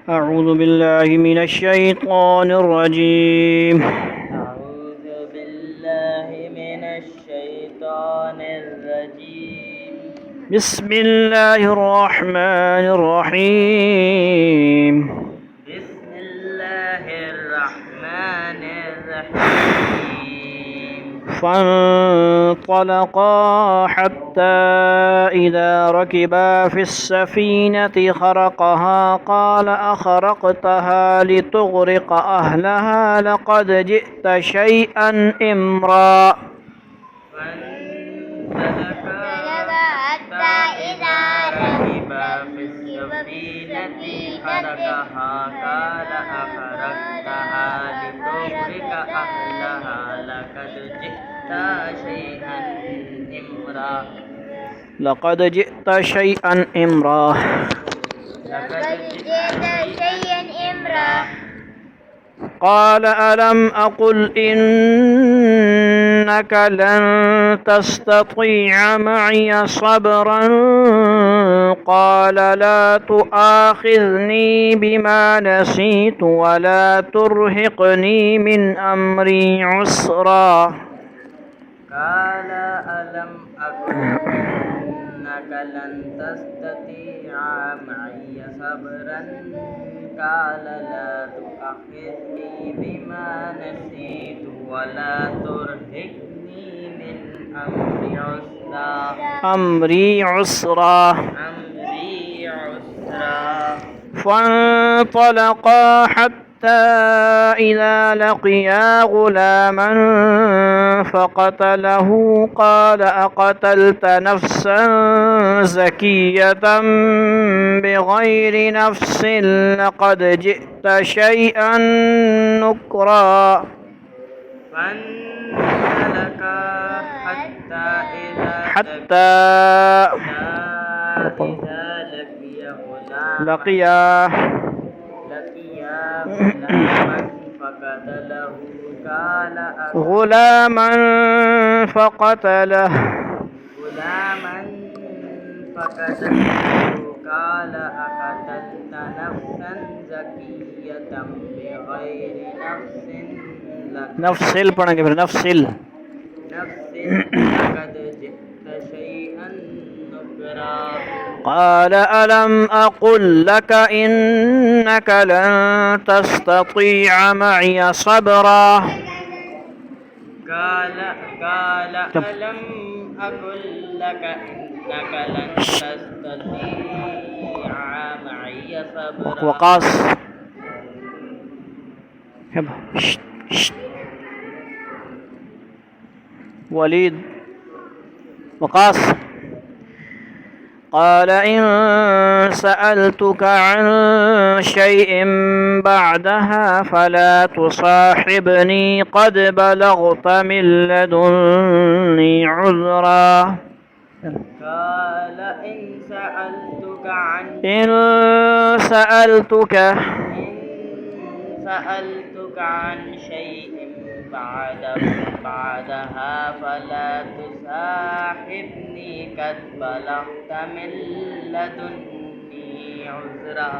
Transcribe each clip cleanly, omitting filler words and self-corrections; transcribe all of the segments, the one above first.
أعوذ بالله من الشيطان الرجيم. أعوذ بالله من الشيطان الرجيم. بسم الله الرحمن الرحيم. بسم الله الرحمن الرحيم. فانطلقا حتى إذا ركبا في السفينة خرقها قال أخرقتها لتغرق أهلها لقد جئت شيئا إمرا. فانطلقا حتى إذا ركبا في السفينة خرقها قال أخرقتها لتغرق أهلها لقد جئت شيئا إمرا. لقد جئت شيئا إمرا. قال ألم أقل إنك لن تستطيع معي صبرا قال لا تؤاخذني بما نسيت ولا ترهقني من أمري عسرا. قال ألم أقل إنك لن تستطيع معي صبرا قال لا تؤاخذني بما نسيت ولا ترهقني من أمري عسرا. فانطلقا حتى إذا لقيا غلاما فقتله قال أقتلت نفسا زكية بغير نفس لقد جئت شيئا نكرا. فانطلقا حتى إذا لقيا غلاما فقتله قال أقتلت نفسا زكية بغير نفس لقد جئت شيئا نكرا. قال ألم أقل لك إنك لن تستطيع معي صبرا. قال ألم أقل لك إنك لن تستطيع معي صبرا. وقاص وليد وقاص. قال إن سألتك عن شيء بعدها فلا تصاحبني قد بلغت من لدني عذرا. قال إن سألتك عن شيء بعدها فلا تصاحبني قد بلغت من لدني عذرا.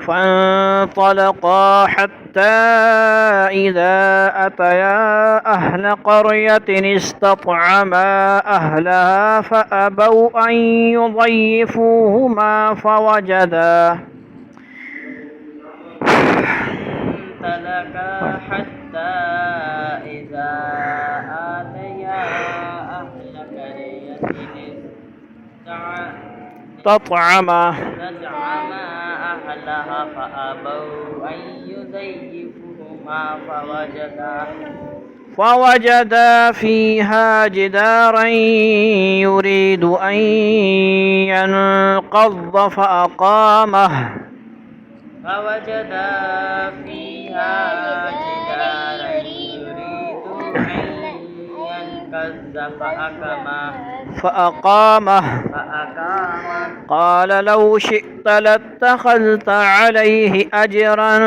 فانطلقا حتى إذا أتيا أهل قرية استطعما أهلها فأبوا أن يضيفوهما فوجدا حتى إذا آتيا أهل قرية استطعما أهلها فأبوا أن يضيفوهما فوجدا فيها جدارا يريد أن ينقض فأقامه. فأقامه. قال لو شئت لاتخذت عليه أجرا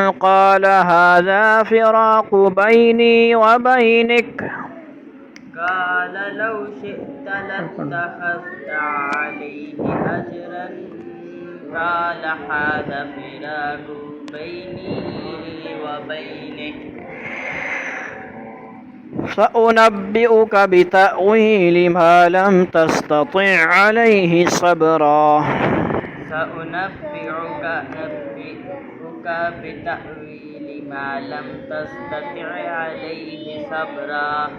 قال هذا فراق بيني وبينك. قال لو شئت لاتخذت عليه أجرا قال هذا فراق بيني وبينك سأنبئك بتأويل ما لم تستطع عليه صبرا سأنبئك بتأويل ما لم تستطع عليه صبرا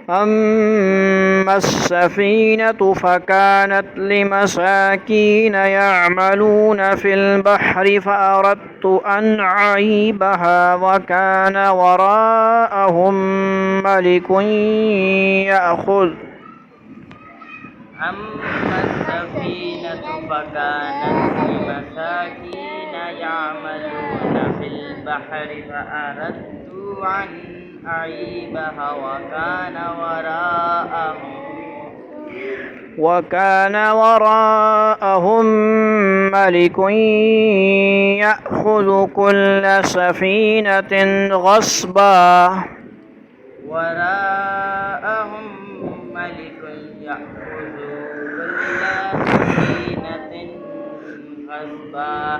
أما السفينة فكانت لمساكين يعملون في البحر فأردت أن أعيبها وكان وراءهم ملك يأخذ أما السفينة فكانت لمساكين يعملون في البحر فأردت أن أعيبها وكان وراءهم ملك يأخذ كل سفينة غصبا وراءهم ملك يأخذ كل سفينة غصبا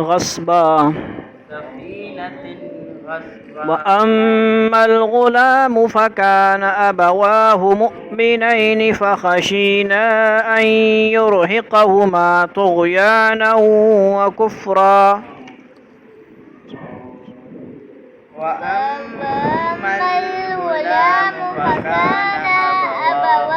غصبا وأما الغلام فكان أبواه مؤمنين فخشينا أن يرهقهما طغيانا وكفرا وأما الغلام فكان أبواه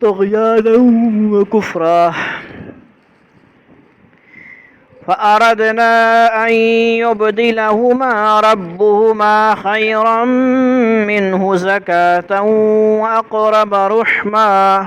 طغيانا وكفرا فأردنا أن يبدلهما ربهما خيرا منه زكاة وأقرب رحما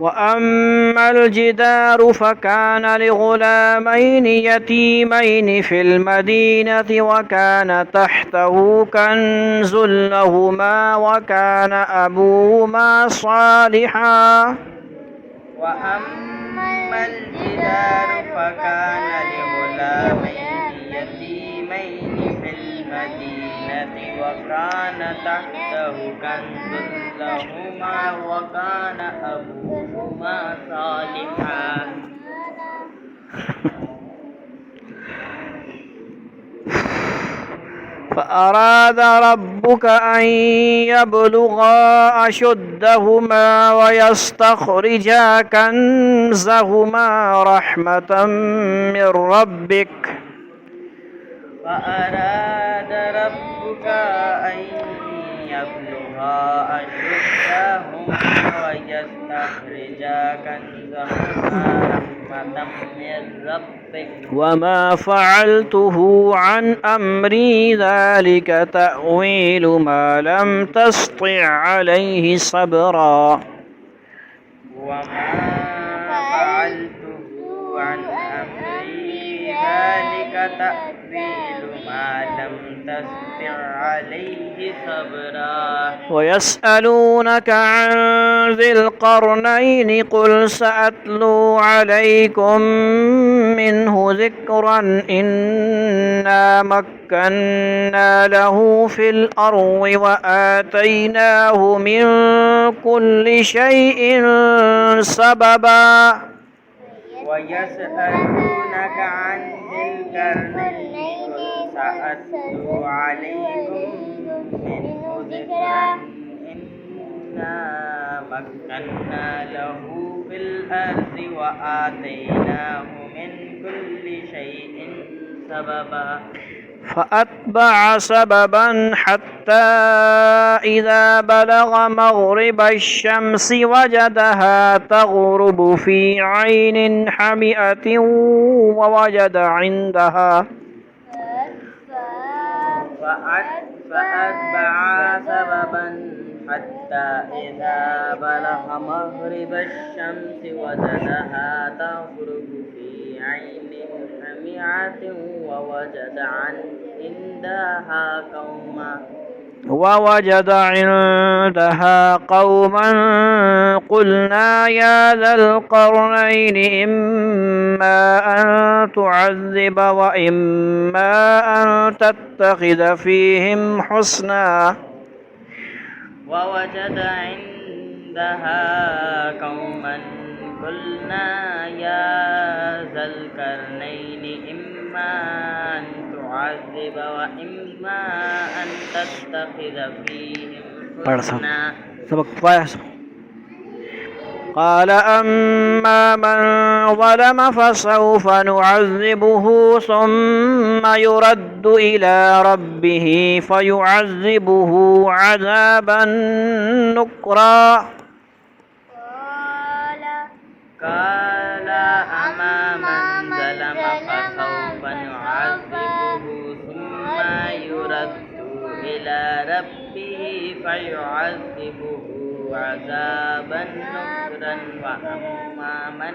وأما الجدار فكان لغلامين يتيمين في المدينة وكان تحته كنز لهما وكان أبوهما صالحا وأما الجدار فكان لغلامين يتيمين في المدينة وكان تحته كنز لهما وكان أبوهما صالحا فأراد ربك أن يبلغا أشدهما ويستخرجا كنزهما رحمة من ربك فأراد ربك أن يبلغا أشدهما ويستخرجا كنزهما رحمة من ربك وما فعلته عن أمري ذلك تأويل ما لم تسطع عليه صبرا وما فعلته عن أمري ذلك تأويل ما لم تسطع عليه صبرا ويسألونك عن ذي القرنين قل سأتلو عليكم منه ذكرا إنا مكنا له في الأرض وآتيناه من كل شيء سببا ويسألونك عن ذي القرنين سأتلو عليكم منه ذكرا إنا مكنا له في الأرض وآتيناه من كل شيء سببا فأتبع سببا حتى إذا بلغ مغرب الشمس وجدها تغرب في عين حمئة ووجد عندها فأتبع سببا حتى إذا بلغ مغرب الشمس وجدها تغرب في عين حمئة ووجد عندها قوما قلنا يا ذا القرنين إما أن تعذب وإما أن تتخذ فيهم حسنا ووجد عندها قوما قلنا يا ذا القرنين إما أن تعذب وإما أن تتخذ فيهم حسنا قال أما من ظلم فسوف نعذبه ثم يرد إلى ربه فيعذبه عذابا نكرا قال أما من ظلم فسوف نعذبه ثم يرد إلى ربه فيعذبه عذابا نكرا وأما من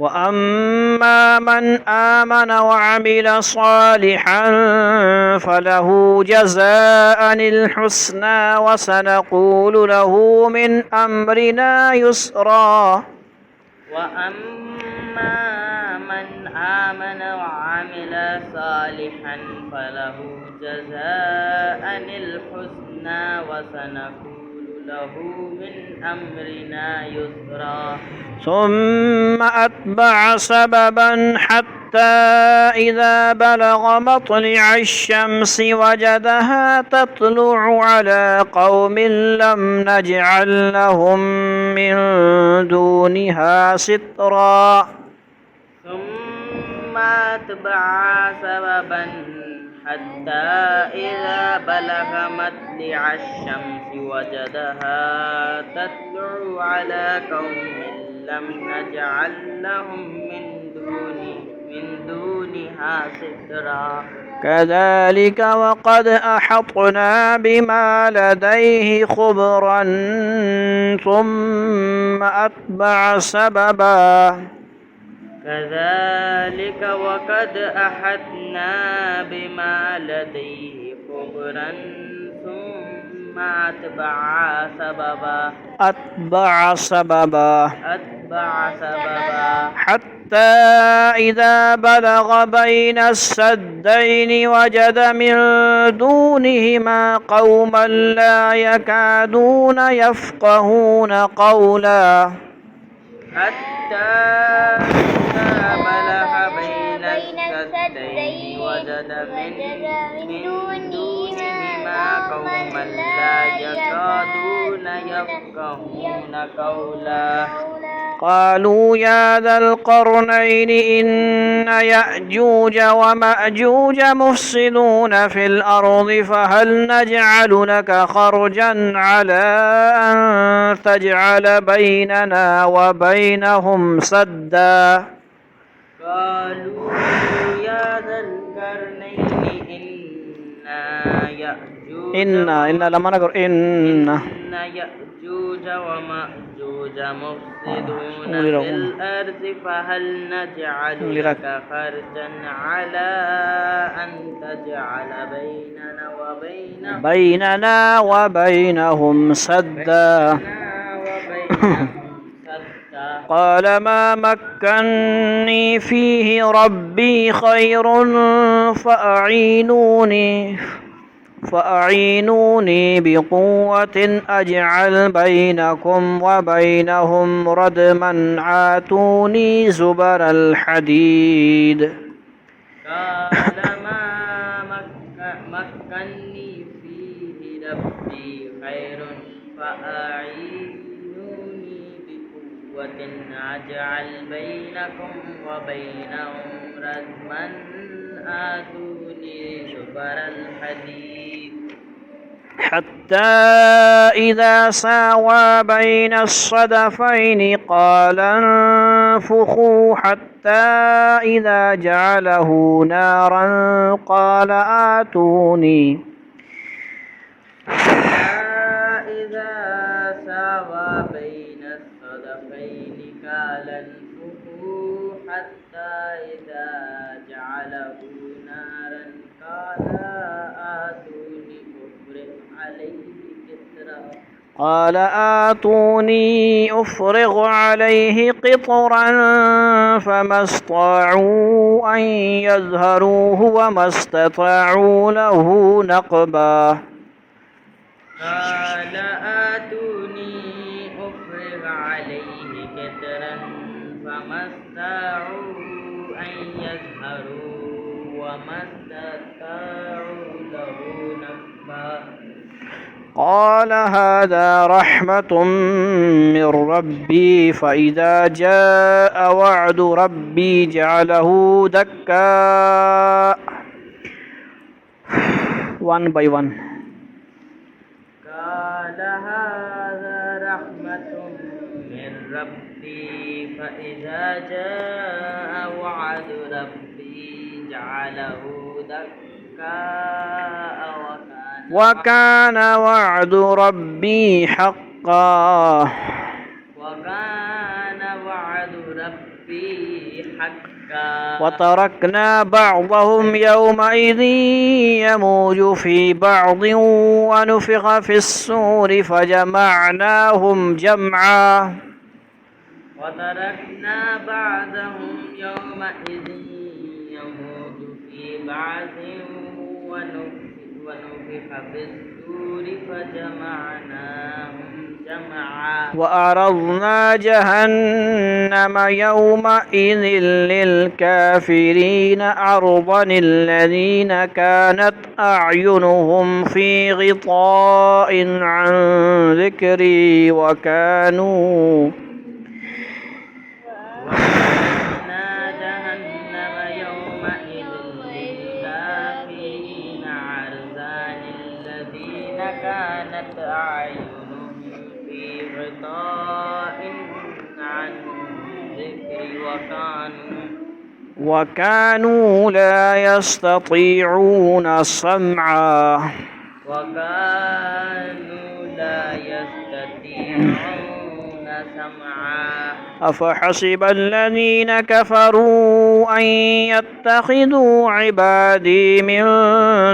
وأما من آمن وعمل صالحا فله جزاء الحسنى وسنقول له من أمرنا يسرا وأما من آمن وعمل صالحا فله جزاء الحسنى وسنقول له من أمرنا يسرا ثم أتبع سببا حتى إذا بلغ مطلع الشمس وجدها تطلع على قوم لم نجعل لهم من دونها سترا ثم أتبع سببا حتى إذا بلغ مطلع الشمس وجدها تطلع على قوم لم نجعل لهم من دونها سترا كذلك وقد أحطنا بما لديه خبرا ثم أتبع سببا كذلك وقد أحطنا بما لديه خبرا ثم أتبع سببا حتى إذا بلغ بين السدين وجد من دونهما قوما لا يكادون يفقهون قولا حتى إذا بلغ بين السدين وجد من دونهما قوما لا يكادون يفقهون قولا قالوا يا ذا القرنين إن يأجوج ومأجوج مفسدون في الأرض فهل نجعل لك خرجا على أن تجعل بيننا وبينهم سدا قالوا يا ذا القرنين إن يأجوج ومأجوج مفسدون في الأرض فهل نجعل لك خرجا على أن تجعل بيننا وبينهم سدا قال ما مكني فيه ربي خير فأعينوني بقوة أجعل بينكم وبينهم ردما آتوني زبر الحديد قال ما مكني فيه ربي خير فأعينوني بقوة أجعل بينكم وبينهم ردما آتوني زبر الحديد حتى إذا ساوى بين الصدفين قال انفخوا حتى إذا جعله نارا قال آتوني إذا ساوى بين الصدفين قال انفخوا حتى إذا جعله نارا قال آتوني أفرغ عليه قطرا فما استطاعوا أن يظهروه وما استطاعوا له نقبا قال آتوني أفرغ عليه قطرا فما استطاعوا أن يظهروه وما استطاعوا له نقبا قال هذا رحمة من ربي فإذا جاء وعد ربي جعله دكا one by one. قال هذا رحمة من ربي فإذا جاء وعد ربي جعله دكا وكان وعد ربي حقا وتركنا بعضهم يومئذ يموج في بعض ونفخ في الصور فجمعناهم جمعا وتركنا بعضهم يومئذ يموج في بعض ونفخ في الصور فجمعناهم جمعا وأعرضنا جهنم يومئذ للكافرين عرضا الذين كانت أعينهم في غطاء عن ذكري وكانوا كانت أعينهم في غطاء عن ذكري وكانوا لا يستطيعون سمعا أفحسب الذين كفروا أن يتخذوا عبادي من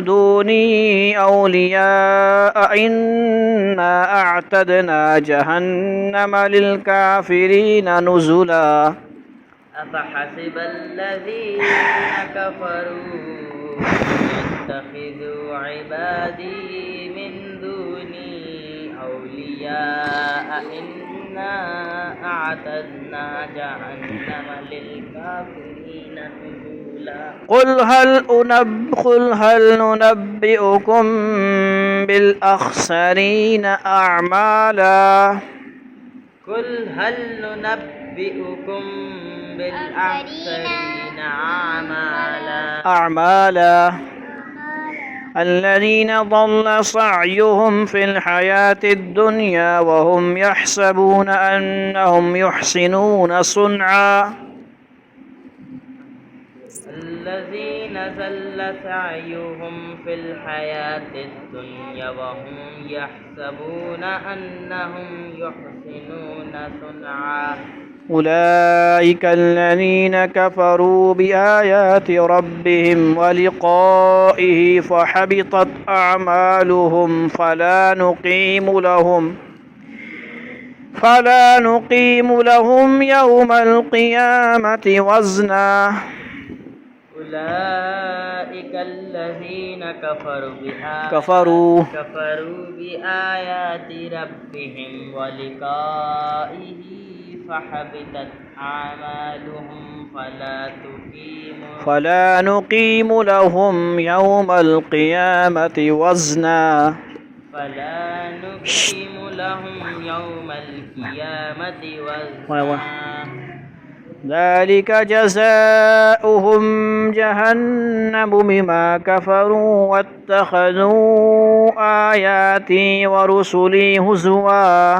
دوني أولياء إنا أعتدنا جهنم للكافرين نزلا أفحسب الذين كفروا يتخذوا عبادي من دوني أولياء إنا أعتدنا جهنم للكافرين نزلا قل هل ننبئكم بالأخسرين أعمالا قل هل ننبئكم بالأخسرين أعمالا الذين ضل سعيهم في الحياة الدنيا وهم يحسبون أنهم يحسنون صنعا الذين ضل سعيهم في الحياة الدنيا وهم يحسبون أنهم يحسنون صنعا أولئك الذين كفروا بآيات ربهم ولقائه فحبطت أعمالهم فلا نقيم لهم يوم القيامة وزنا أولئك الذين كفروا بآيات ربهم ولقائه فحبطت أعمالهم فلا نقيم لهم يوم القيامة وزنا ذلك جزاؤهم جهنم بما كفروا واتخذوا آياتي ورسلي هزوا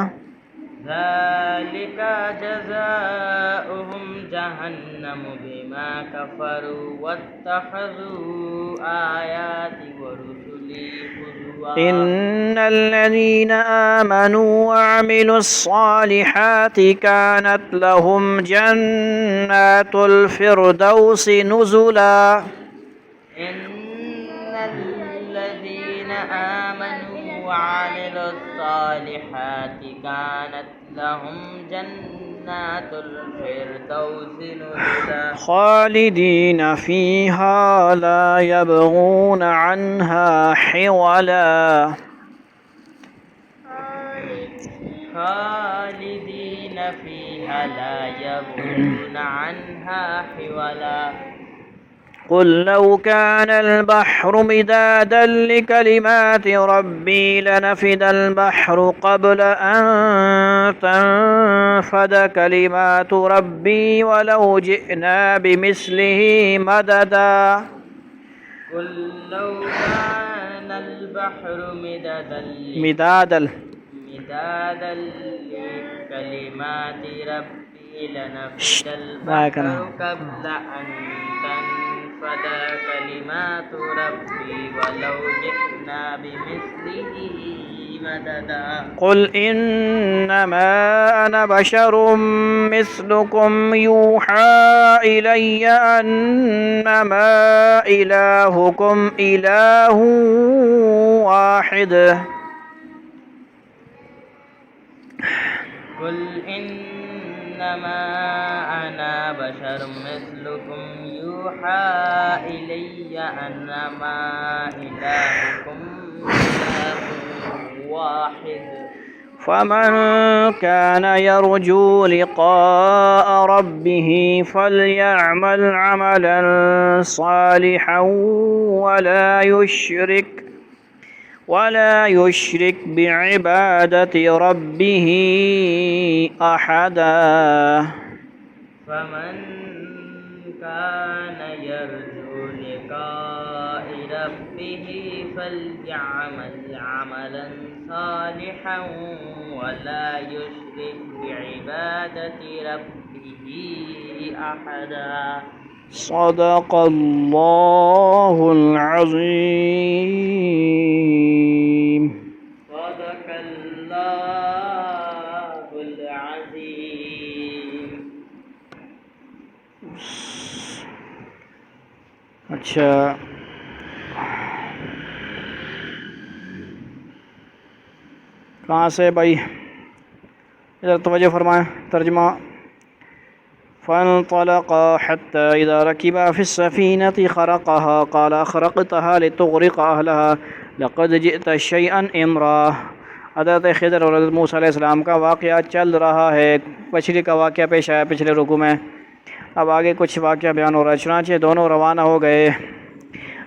ذلك جزاؤهم جهنم بما كفروا واتخذوا آياتي ورسلي هزوا إن الذين آمنوا وعملوا الصالحات كانت لهم جنات الفردوس نزلا إن الذين آمنوا وعملوا الصالحات كانت لهم جنات الفردوس نزلا خالدين فيها لا يبغون عنها حولا خالدين فيها لا يبغون عنها حولا قل لو كان البحر مدادا لكلمات ربي لنفد البحر قبل أن تنفد كلمات ربي ولو جئنا بمثله مددا قل لو كان البحر مدادا لكلمات ربي لنفد البحر قبل أن تنفد كلمات ربي ولو جئنا بمثله مددا قل إنما أنا بشر مثلكم يوحى إلي أنما إلهكم إله واحد قل إنما أنا بشر مثلكم يوحى إلي أنما إلهكم إله واحد فمن كان يرجو لقاء ربه فليعمل عملا صالحا ولا يشرك بعبادة ربه أحدا فمن كان يرجو لقاء ربه فليعمل عملا صالحا ولا يشرك بعبادة ربه أحدا صدق الله العظيم صدق الله العظيم اچھا کہاں سے بھائی ادھر توجہ فرمائیں ترجمہ فانطلقا حتى إذا ركبا في السفينة خرقها قال خرقتها لتغرق أهلها لقد جئت شيئا امرا حضرت خضر اور حضرت موسیٰ علیہ السلام کا واقعہ چل رہا ہے. مچھلی کا واقعہ پیش آیا پچھلے رکوع میں. اب آگے کچھ واقعہ بیان ہو رہا ہے. چنانچہ دونوں روانہ ہو گئے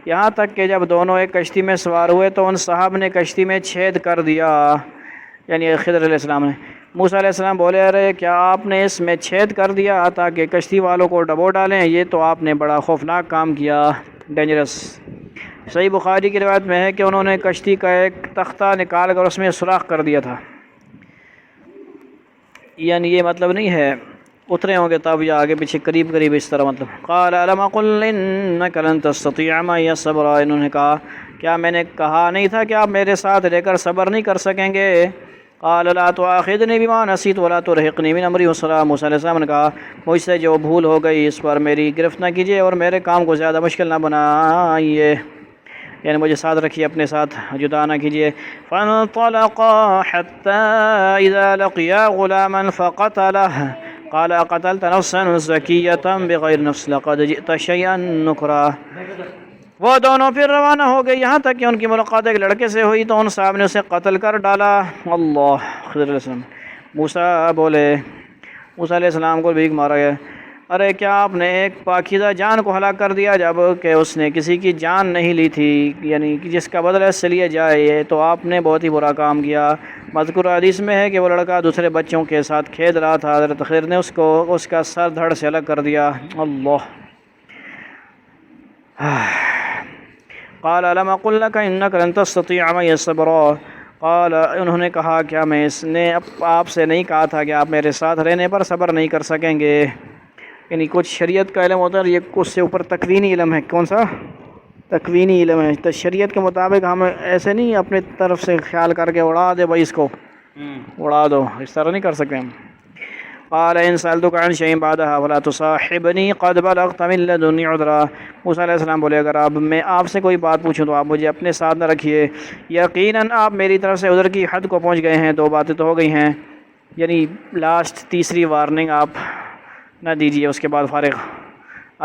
یہاں تک کہ جب دونوں ایک کشتی میں سوار ہوئے تو ان صاحب نے کشتی میں چھید کر دیا، یعنی خضر علیہ السلام نے. موسیٰ علیہ السلام بولے ارے کیا آپ نے اس میں چھید کر دیا تاکہ کشتی والوں کو ڈبو ڈالیں؟ یہ تو آپ نے بڑا خوفناک کام کیا، ڈینجرس. صحیح بخاری کی روایت میں ہے کہ انہوں نے کشتی کا ایک تختہ نکال کر اس میں سوراخ کر دیا تھا. یعنی یہ مطلب نہیں ہے اترے ہوں گے تب یا آگے پیچھے قریب اس طرح مطلب. قال الم اقل انک لن تستطیع معی صبرا، انہوں نے کہا کیا میں نے کہا نہیں تھا کہ آپ میرے ساتھ رہ کر صبر نہیں کر سکیں گے؟ قال لا تؤاخذنی بما نسیت ولا ترهقنی من امری عسرا. موسیٰ علیہ السلام نے کہا مجھ سے جو بھول ہو گئی اس پر میری گرفت نہ کیجیے اور میرے کام کو زیادہ مشکل نہ بنائیے، یعنی مجھے ساتھ رکھیے، اپنے ساتھ جدا نہ کیجیے. فانطلقا حتى اذا لقيا غلاما فقتله قال اقتلت نفسا زكية بغير نفس لقد جئت شيئا نكرا. وہ دونوں پھر روانہ ہو گئے یہاں تک کہ ان کی ملاقات ایک لڑکے سے ہوئی تو ان صاحب نے اسے قتل کر ڈالا. اللہ. خضر علیہ السلام موسیٰ علیہ السلام کو بھیک مارا گیا. ارے کیا آپ نے ایک پاکیزہ جان کو ہلاک کر دیا جب کہ اس نے کسی کی جان نہیں لی تھی، یعنی کہ جس کا بدلہ اس سے لیا جائے، یہ تو آپ نے بہت ہی برا کام کیا۔ مذکور حدیث میں ہے کہ وہ لڑکا دوسرے بچوں کے ساتھ کھیل رہا تھا، حضرت خضر نے اس کا سر دھڑ سے الگ کر دیا۔ اللہ قال الم اقل لك انك لن تستطيع معي صبرا، قال انہوں نے کہا کیا میں اس نے آپ سے نہیں کہا تھا کہ آپ میرے ساتھ رہنے پر صبر نہیں کر سکیں گے؟ یعنی کچھ شریعت کا علم ہوتا ہے، یہ اس سے اوپر تکوینی علم ہے۔ کون سا تکوینی علم ہے؟ تو شریعت کے مطابق ہم ایسے نہیں اپنے طرف سے خیال کر کے اڑا دے بھائی اس کو اڑا دو، اس طرح نہیں کر سکتے ہم۔ قال ان سألتك عن شيء بعدها فلا تصاحبني قد بلغت من لدني عذرا، موسیٰ علیہ السلام بولے اگر اب میں آپ سے کوئی بات پوچھوں تو آپ مجھے اپنے ساتھ نہ رکھیے، یقیناً آپ میری طرف سے عذر کی حد کو پہنچ گئے ہیں، 2 باتیں تو ہو گئی ہیں، یعنی لاسٹ تیسری وارننگ آپ نہ دیجیے، اس کے بعد فارغ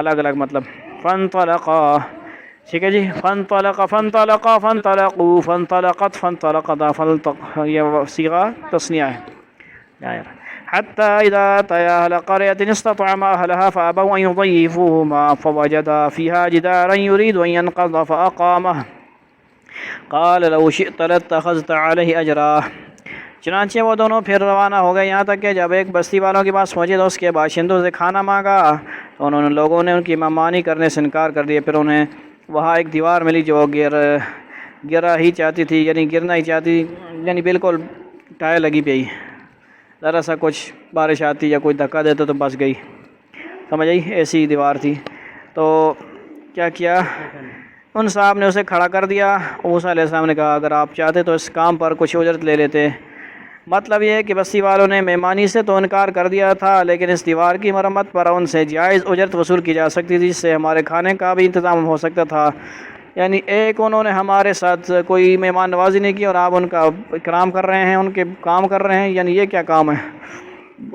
الگ الگ مطلب۔ فانطلقا، ٹھیک ہے جی، فانطلقا فانطلقا فانطلقوا فانطلقت فانطلقتا یہ صیغہ تثنیہ ہے۔ حتى إذا أتيا أهل قرية استطعما أهلها فأبوا أن يضيفوهما فوجدا فيها جدارا يريد أن ينقض فأقامه قال لو شئت لاتخذت عليه أجرا، چنانچہ وہ دونوں پھر روانہ ہو گئے، یہاں تک کہ جب ایک بستی والوں کے پاس پہنچے تو اس کے باشندوں سے کھانا مانگا تو لوگوں نے ان کی ممانی کرنے سے انکار کر دیا۔ پھر انہیں وہاں ایک دیوار ملی جو گرا ہی چاہتی تھی، یعنی گرنا ہی چاہتی، یعنی بالکل ٹائر لگی پئی، ذرا سا کچھ بارش آتی یا کوئی دھکا دیتا تو بس گئی، سمجھ آئی؟ ایسی دیوار تھی۔ تو کیا کیا ان صاحب نے اسے کھڑا کر دیا۔ موسیٰ علیہ السلام نے کہا اگر آپ چاہتے تو اس کام پر کچھ اجرت لے لیتے۔ مطلب یہ ہے کہ بستی والوں نے مہمانی سے تو انکار کر دیا تھا، لیکن اس دیوار کی مرمت پر ان سے جائز اجرت وصول کی جا سکتی تھی، جس سے ہمارے کھانے کا بھی انتظام ہو سکتا تھا۔ یعنی ایک انہوں نے ہمارے ساتھ کوئی مہمان نوازی نہیں کی اور آپ ان کا اکرام کر رہے ہیں، ان کے کام کر رہے ہیں، یعنی یہ کیا کام ہے؟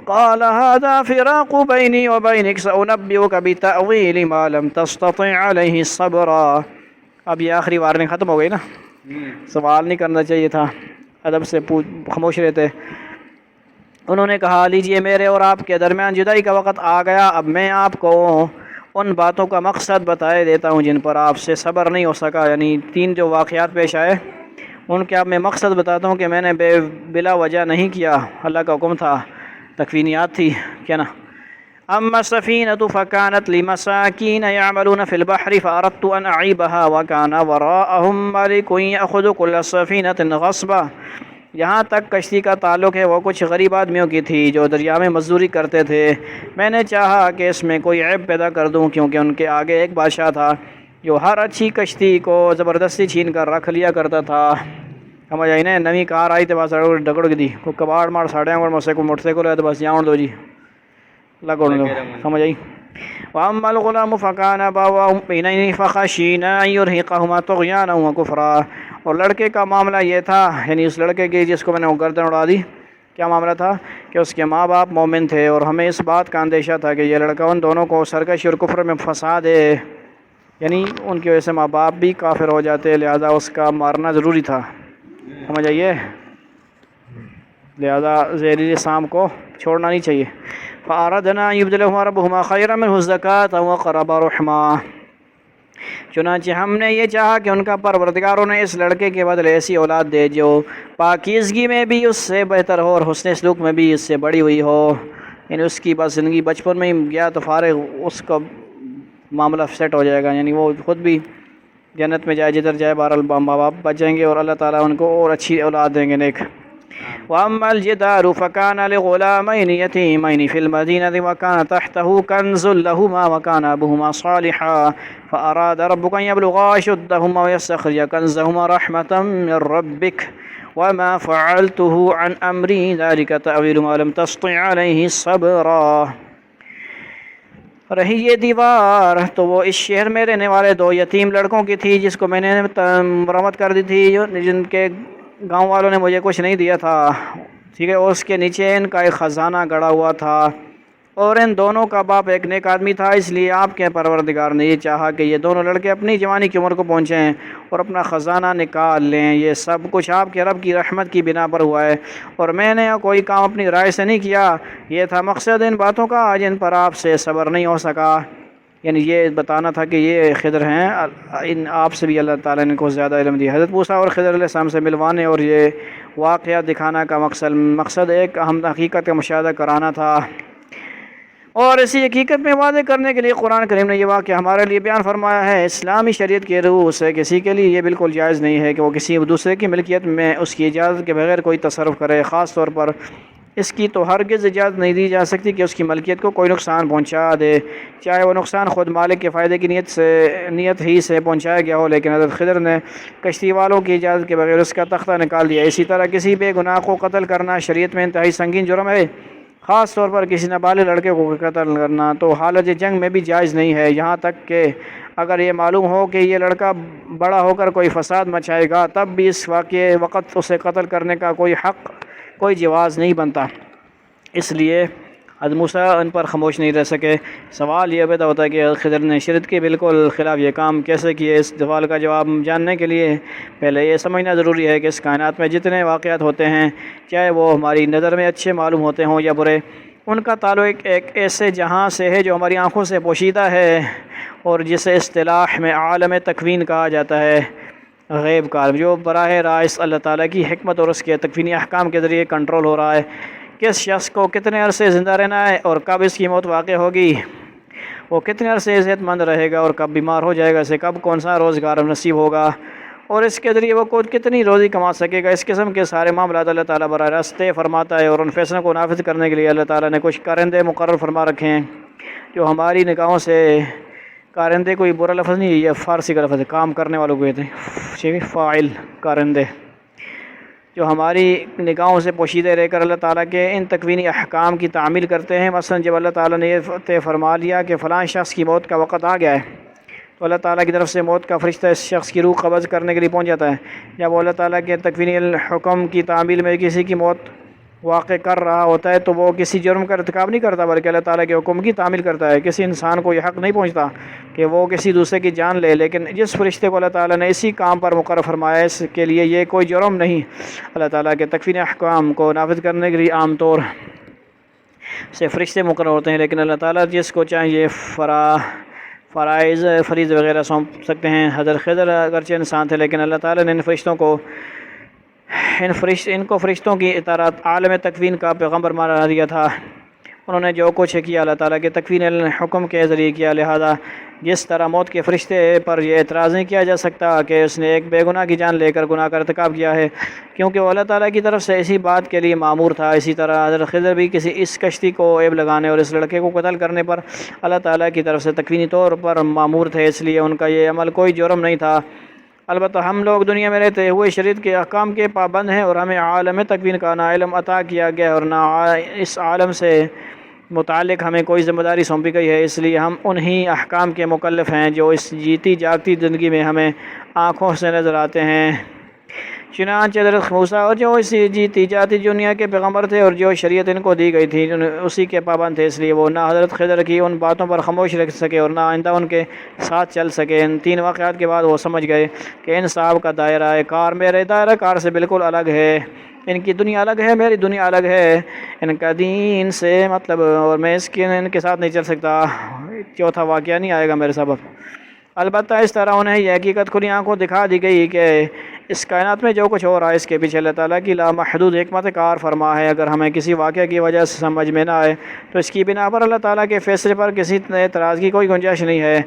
قال هذا فراق بيني وبينك سأنبئك بتأويل ما لم تستطع عليه صبرا۔ اب یہ آخری وارننگ ختم ہو گئی نا، سوال نہیں کرنا چاہیے تھا، ادب سے خاموش رہتے۔ انہوں نے کہا لیجئے میرے اور آپ کے درمیان جدائی کا وقت آ گیا، اب میں آپ کو ان باتوں کا مقصد بتائے دیتا ہوں جن پر آپ سے صبر نہیں ہو سکا، یعنی 3 جو واقعات پیش آئے ان کے اب میں مقصد بتاتا ہوں کہ میں نے بلا وجہ نہیں کیا، اللہ کا حکم تھا، تکوینیات تھی کیا نا۔ اما السفینۃ فکانت لمساکین یعملون فی البحر فاردت ان اعیبها وکان وراءهم ملک یأخذ کل سفینۃ غصبا، یہاں تک کشتی کا تعلق ہے وہ کچھ غریب آدمیوں کی تھی جو دریا میں مزدوری کرتے تھے، میں نے چاہا کہ اس میں کوئی عیب پیدا کر دوں کیونکہ ان کے آگے ایک بادشاہ تھا جو ہر اچھی کشتی کو زبردستی چھین کر رکھ لیا کرتا تھا۔ سمجھ آئی نا، نویں کار آئی تو بس ڈگڑ دی کو کباڑ مار ساڑے سے کوئی موٹر سائیکل ہے تو بس جاؤ دو جی لگو دو، سمجھ آئی۔ واما الغلام فکان ابواه بینین فخشینا ان یرهقهما طغیانا وکفرا، اور لڑکے کا معاملہ یہ تھا، یعنی اس لڑکے کی جس کو میں نے گردن اڑا دی، کیا معاملہ تھا کہ اس کے ماں باپ مومن تھے اور ہمیں اس بات کا اندیشہ تھا کہ یہ لڑکا ان دونوں کو سرکشی اور کفر میں پھنسا دے، یعنی ان کی وجہ سے ماں باپ بھی کافر ہو جاتے، لہذا اس کا مارنا ضروری تھا، سمجھ آئیے، لہذا زہریلی سام کو چھوڑنا نہیں چاہیے۔ فَأَرَدْنَا يُبْدِلَهُمَا رَبُّهُمَا خَيْرًا مِنْهُ زَكَاةً وَأَقْرَبَ رُحْمًا، چنانچہ ہم نے یہ چاہا کہ ان کا پروردگار انہیں اس لڑکے کے بدلے ایسی اولاد دے جو پاکیزگی میں بھی اس سے بہتر ہو اور حسن سلوک میں بھی اس سے بڑی ہوئی ہو، یعنی اس کی بس زندگی بچپن میں ہی گیا تو فارغ اس کا معاملہ سیٹ ہو جائے گا، یعنی وہ خود بھی جنت میں جائے جدھر جائے، بہرحال ماں باپ بچ جائیں گے اور اللہ تعالیٰ ان کو اور اچھی اولاد دیں گے نیک۔ وَأَمَّا الْجِدَارُ فَكَانَ لِغُلَامَيْنِ يَتِيمَيْنِ فِي الْمَدِينَةِ وَكَانَ تَحْتَهُ كَنْزٌ لَهُمَا وَكَانَ أَبُوهُمَا صَالِحًا فَأَرَادَ رَبُّكَ أَن يَبْلُغَا أَشُدَّهُمَا وَيَسْتَخْرِجَ كَنْزَهُمَا رَحْمَةً مِّن رَّبِّكَ وَمَا فَعَلْتُهُ عَنْ أَمْرِي ذَلِكَ تَأْوِيلُ مَا لَمْ تَسْطِع عَلَيْهِ صَبْرًا۔ رہی یہ دیوار تو وہ اس شہر میں رہنے والے 2 یتیم لڑکوں کی تھی جس کو میں نے مرمت کر دی تھی، جن کے گاؤں والوں نے مجھے کچھ نہیں دیا تھا، ٹھیک ہے، اور اس کے نیچے ان کا ایک خزانہ گڑا ہوا تھا، اور ان دونوں کا باپ ایک نیک آدمی تھا، اس لیے آپ کے پروردگار نے یہ چاہا کہ یہ دونوں لڑکے اپنی جوانی کی عمر کو پہنچیں اور اپنا خزانہ نکال لیں۔ یہ سب کچھ آپ کے رب کی رحمت کی بنا پر ہوا ہے، اور میں نے کوئی کام اپنی رائے سے نہیں کیا۔ یہ تھا مقصد ان باتوں کا جن پر آپ سے صبر نہیں ہو سکا۔ یعنی یہ بتانا تھا کہ یہ خضر ہیں، ان آپ سے بھی اللہ تعالیٰ نے کو زیادہ علم دیا۔ حضرت موسیٰ اور خضر علیہ السلام سے ملوانے اور یہ واقعہ دکھانا کا مقصد ایک اہم حقیقت کا مشاہدہ کرانا تھا، اور اسی حقیقت میں واضح کرنے کے لیے قرآن کریم نے یہ واقعہ ہمارے لیے بیان فرمایا ہے۔ اسلامی شریعت کے روح سے کسی کے لیے یہ بالکل جائز نہیں ہے کہ وہ کسی دوسرے کی ملکیت میں اس کی اجازت کے بغیر کوئی تصرف کرے، خاص طور پر اس کی تو ہرگز اجازت نہیں دی جا سکتی کہ اس کی ملکیت کو کوئی نقصان پہنچا دے، چاہے وہ نقصان خود مالک کے فائدے کی نیت ہی سے پہنچایا گیا ہو۔ لیکن حضرت خضر نے کشتی والوں کی اجازت کے بغیر اس کا تختہ نکال دیا۔ اسی طرح کسی بے گناہ کو قتل کرنا شریعت میں انتہائی سنگین جرم ہے، خاص طور پر کسی نابالغ لڑکے کو قتل کرنا تو حالت جنگ میں بھی جائز نہیں ہے، یہاں تک کہ اگر یہ معلوم ہو کہ یہ لڑکا بڑا ہو کر کوئی فساد مچائے گا، تب بھی اس وقت اسے قتل کرنے کا کوئی جواز نہیں بنتا۔ اس لیے حضرت موسیٰ ان پر خاموش نہیں رہ سکے۔ سوال یہ پیدا ہوتا ہے کہ خضر نے شریعت کے بالکل خلاف یہ کام کیسے کیے؟ اس سوال کا جواب جاننے کے لیے پہلے یہ سمجھنا ضروری ہے کہ اس کائنات میں جتنے واقعات ہوتے ہیں، چاہے وہ ہماری نظر میں اچھے معلوم ہوتے ہوں یا برے، ان کا تعلق ایک ایسے جہاں سے ہے جو ہماری آنکھوں سے پوشیدہ ہے اور جسے اصطلاح میں عالم تکوین کہا جاتا ہے، غیب کا عالم، جو براہ راست اللہ تعالیٰ کی حکمت اور اس کے تکوینی احکام کے ذریعے کنٹرول ہو رہا ہے۔ کس شخص کو کتنے عرصے زندہ رہنا ہے اور کب اس کی موت واقع ہوگی، وہ کتنے عرصے صحت مند رہے گا اور کب بیمار ہو جائے گا، اسے کب کون سا روزگار نصیب ہوگا اور اس کے ذریعے وہ کتنی روزی کما سکے گا، اس قسم کے سارے معاملات اللہ تعالیٰ براہ راست طے فرماتا ہے، اور ان فیصلوں کو نافذ کرنے کے لیے اللہ تعالیٰ نے کچھ کارندے مقرر فرما رکھے ہیں جو ہماری نگاہوں سے، کارندے کوئی برا لفظ نہیں ہے، یہ فارسی کا لفظ ہے، کام کرنے والوں کو کہتے ہیں فاعل، کارندے، جو ہماری نگاہوں سے پوشیدہ رہ کر اللہ تعالیٰ کے ان تکوینی احکام کی تعمیل کرتے ہیں۔ مثلا جب اللہ تعالیٰ نے یہ طے فرما لیا کہ فلاں شخص کی موت کا وقت آ گیا ہے، تو اللہ تعالیٰ کی طرف سے موت کا فرشتہ اس شخص کی روح قبض کرنے کے لیے پہنچ جاتا ہے۔ جب وہ اللہ تعالیٰ کے تکوینی حکم کی تعمیل میں کسی کی موت واقع کر رہا ہوتا ہے تو وہ کسی جرم کا ارتکاب نہیں کرتا، بلکہ اللہ تعالیٰ کے حکم کی تعمیل کرتا ہے۔ کسی انسان کو یہ حق نہیں پہنچتا کہ وہ کسی دوسرے کی جان لے، لیکن جس فرشتے کو اللہ تعالیٰ نے اسی کام پر مقرر فرمایا، اس کے لیے یہ کوئی جرم نہیں۔ اللہ تعالیٰ کے تکوینی احکام کو نافذ کرنے کے لیے عام طور سے فرشتے مقرر ہوتے ہیں، لیکن اللہ تعالیٰ جس کو چاہیں یہ فریض وغیرہ سونپ سکتے ہیں۔ حضرت خضر اگرچہ انسان تھے، لیکن اللہ تعالیٰ نے ان کو فرشتوں کی اطاعت عالم تکوین کا پیغمبر بنا دیا تھا۔ انہوں نے جو کچھ کیا اللہ تعالیٰ کے تکوین حکم کے ذریعے کیا، لہذا جس طرح موت کے فرشتے پر یہ اعتراض نہیں کیا جا سکتا کہ اس نے ایک بے گناہ کی جان لے کر گناہ کا ارتکاب کیا ہے، کیونکہ وہ اللہ تعالیٰ کی طرف سے اسی بات کے لیے مامور تھا۔ اسی طرح حضرت خضر بھی اس کشتی کو عیب لگانے اور اس لڑکے کو قتل کرنے پر اللہ تعالیٰ کی طرف سے تکوینی طور پر مامور تھے، اس لیے ان کا یہ عمل کوئی جرم نہیں تھا۔ البتہ ہم لوگ دنیا میں رہتے ہوئے شریعت کے احکام کے پابند ہیں، اور ہمیں عالم تکوین کا نہ علم عطا کیا گیا اور نہ اس عالم سے متعلق ہمیں کوئی ذمہ داری سونپی گئی ہے، اس لیے ہم انہی احکام کے مکلف ہیں جو اس جیتی جاگتی زندگی میں ہمیں آنکھوں سے نظر آتے ہیں۔ چنانچہ حضرت موسیٰ اور جو اس جیتی جاتی دنیا کے پیغمبر تھے اور جو شریعت ان کو دی گئی تھی اسی کے پابند تھے، اس لیے وہ نہ حضرت خضر کی ان باتوں پر خاموش رہ سکے اور نہ آئندہ ان کے ساتھ چل سکے۔ ان 3 واقعات کے بعد وہ سمجھ گئے کہ ان صاحب کا دائرہ کار میرے دائرہ کار سے بالکل الگ ہے، ان کی دنیا الگ ہے، میری دنیا الگ ہے، ان کا دین سے مطلب، اور میں ان کے ساتھ نہیں چل سکتا، چوتھا واقعہ نہیں آئے گا میرے سبب۔ البتہ اس طرح انہیں یہ حقیقت کھلی آنکھوں دکھا دی گئی کہ اس کائنات میں جو کچھ ہو رہا ہے اس کے پیچھے اللہ تعالیٰ کی لامحدود حکمت کار فرما ہے۔ اگر ہمیں کسی واقعہ کی وجہ سے سمجھ میں نہ آئے تو اس کی بنا پر اللہ تعالیٰ کے فیصلے پر کسی اعتراض کی کوئی گنجائش نہیں ہے،